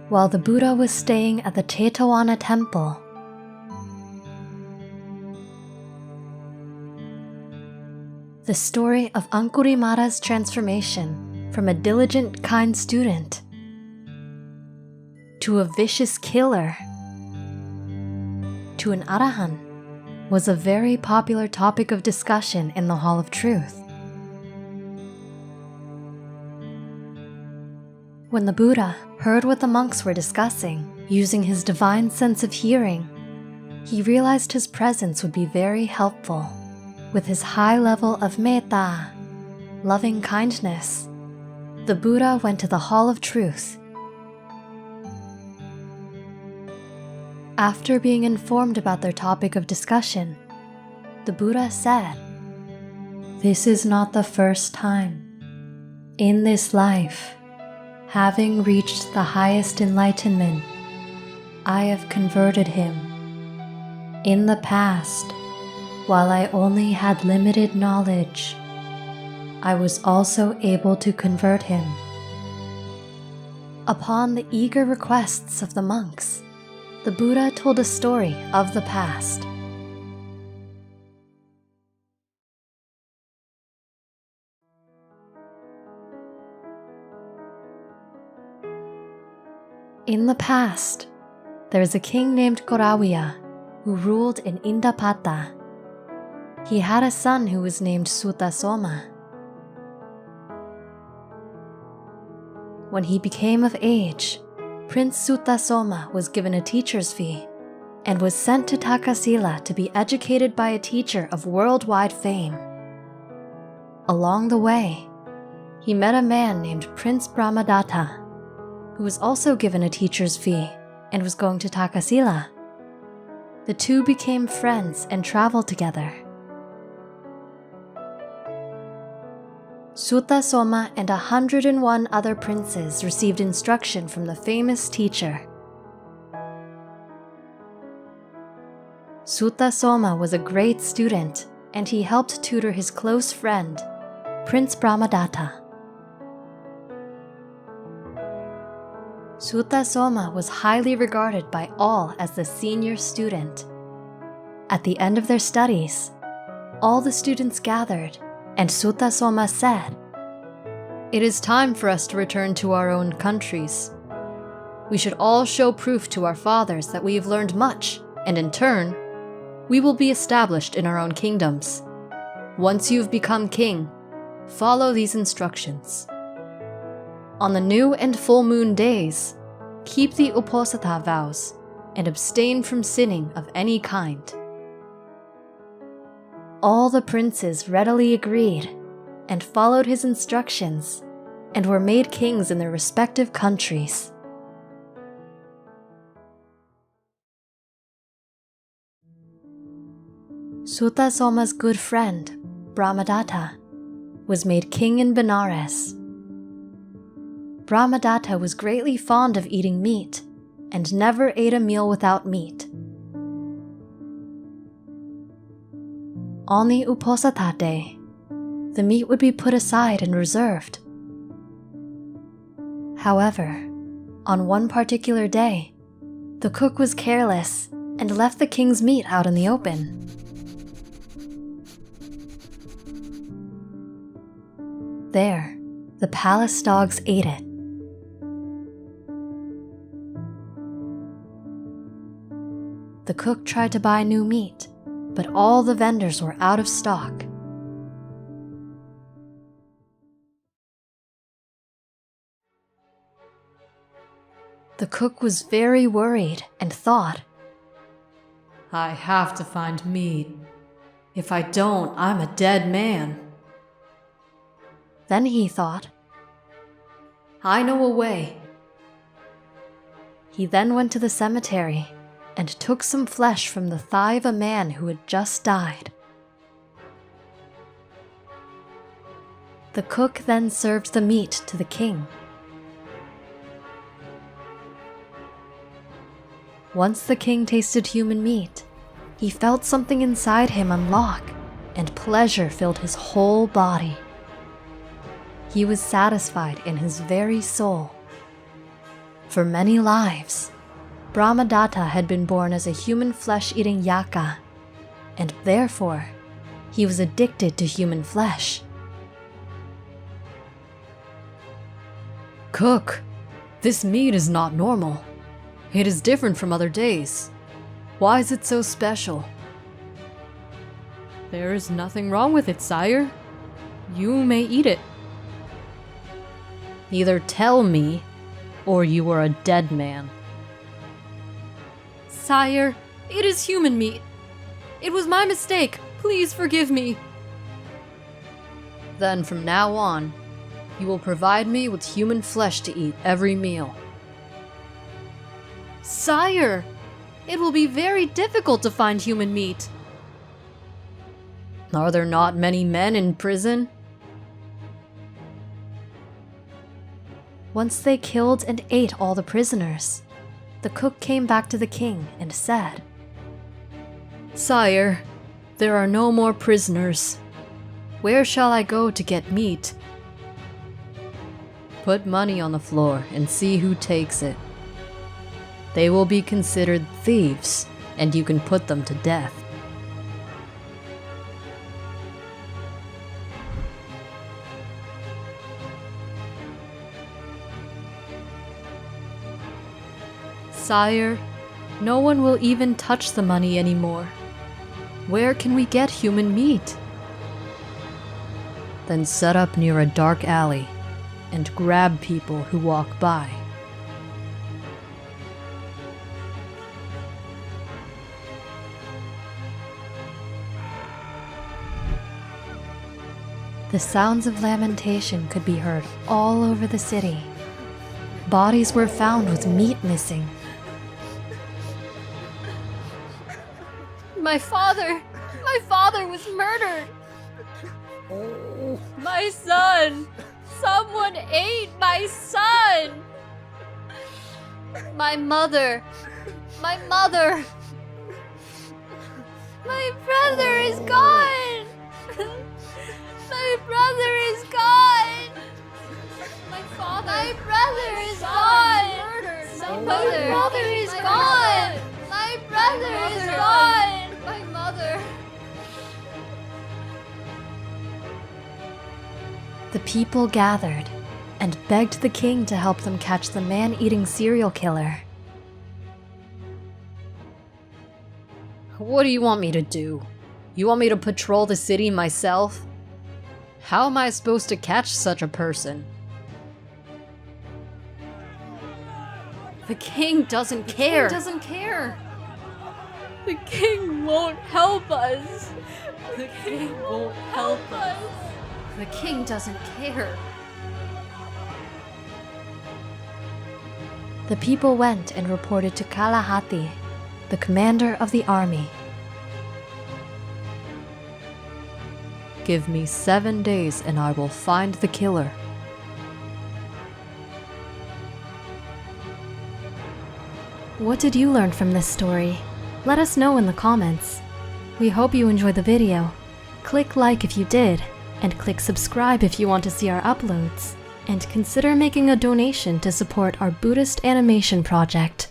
while the Buddha was staying at the Tetavana temple. The story of Angulimala's transformation from a diligent, kind student to a vicious killer to an Arahant was a very popular topic of discussion in the Hall of Truth. When the Buddha heard what the monks were discussing, using his divine sense of hearing, he realized his presence would be very helpful. With his high level of metta, loving kindness, the Buddha went to the Hall of Truth. After being informed about their topic of discussion, the Buddha said, "This is not the first time. In this life, having reached the highest enlightenment, I have converted him. In the past, while I only had limited knowledge, I was also able to convert him." Upon the eager requests of the monks, the Buddha told a story of the past. In the past, there was a king named Gorawiya who ruled in Indapata. He had a son who was named Sutasoma. When he became of age, Prince Sutasoma was given a teacher's fee and was sent to Takasila to be educated by a teacher of worldwide fame. Along the way, he met a man named Prince Brahmadatta, who was also given a teacher's fee and was going to Takasila. The two became friends and traveled together. Sutasoma and 101 other princes received instruction from the famous teacher. Sutasoma was a great student, and he helped tutor his close friend, Prince Brahmadatta. Sutasoma was highly regarded by all as the senior student. At the end of their studies, all the students gathered, and Sutasoma said, "It is time for us to return to our own countries. We should all show proof to our fathers that we have learned much, and in turn, we will be established in our own kingdoms. Once you have become king, follow these instructions. On the new and full moon days, keep the Uposatha vows and abstain from sinning of any kind." All the princes readily agreed and followed his instructions and were made kings in their respective countries. Sutasoma's good friend, Brahmadatta, was made king in Benares. Brahmadatta was greatly fond of eating meat and never ate a meal without meat. On the Uposatha day, the meat would be put aside and reserved. However, on one particular day, the cook was careless and left the king's meat out in the open. There, the palace dogs ate it. The cook tried to buy new meat, but all the vendors were out of stock. The cook was very worried and thought, "I have to find meat. If I don't, I'm a dead man." Then he thought, "I know a way." He then went to the cemetery and took some flesh from the thigh of a man who had just died. The cook then served the meat to the king. Once the king tasted human meat, he felt something inside him unlock, and pleasure filled his whole body. He was satisfied in his very soul. For many lives, Brahmadatta had been born as a human flesh-eating yaka, and therefore, he was addicted to human flesh. Cook, this meat is not normal. It is different from other days. Why is it so special? There is nothing wrong with it, sire. You may eat it. Either tell me, or you are a dead man. Sire, it is human meat. It was my mistake. Please forgive me. Then from now on, you will provide me with human flesh to eat every meal. Sire, it will be very difficult to find human meat. Are there not many men in prison? Once they killed and ate all the prisoners, the cook came back to the king and said, Sire, there are no more prisoners. Where shall I go to get meat? Put money on the floor and see who takes it. They will be considered thieves, and you can put them to death. Sire, no one will even touch the money anymore. Where can we get human meat? Then set up near a dark alley and grab people who walk by. The sounds of lamentation could be heard all over the city. Bodies were found with meat missing. My father was murdered! My son! Someone ate my son! My mother! My brother is gone! My brother is gone! My brother is gone! My brother is gone! My brother is gone! My mother. The people gathered and begged the king to help them catch the man-eating serial killer. What do you want me to do? You want me to patrol the city myself? How am I supposed to catch such a person? The king doesn't care. The king won't help us. The king won't help us. The king doesn't care. The people went and reported to Kalahati, the commander of the army. Give me 7 days and I will find the killer. What did you learn from this story? Let us know in the comments. We hope you enjoyed the video. Click like if you did, and click subscribe if you want to see our uploads. And consider making a donation to support our Buddhist animation project.